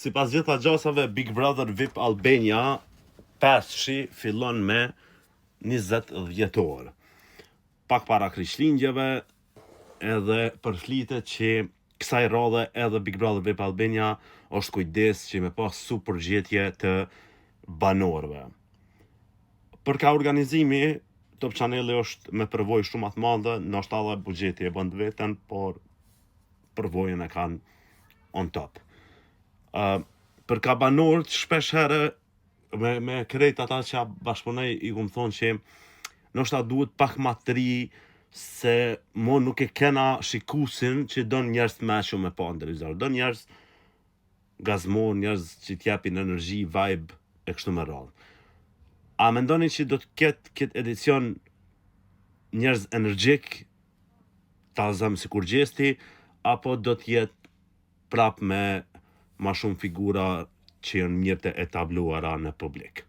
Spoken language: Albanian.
Sipas gjitha gjasave, Big Brother VIP Albania 5 fillon me 20 dhjetor. Pak para Krishtlindjeve edhe përflitet që kësaj radhe edhe Big Brother VIP Albania është kujdes që me pas përgjithje të banorëve. Për ka organizimi, Top Channeli është me përvojë shumë atë madhe, ndoshta edhe buxheti e bën vetën, por përvojën e kanë on top. Për ka banorët shpesh herë me krejt ata që bashkëpunoj i kum thonë që ndoshta duhet pak ma të ri se mo nuk e kena shikusin që don njerëz më shumë me pa në televizor. Don njerëz gazmor, njerëz që t'japin energji, vibe e kështu me radhë. A mendoni që do të ketë këtë edicion njerëz energjik, ta zëm si kur gjesti, apo do të jetë prap me ma shumë figura që janë mirë të etabluara në publik?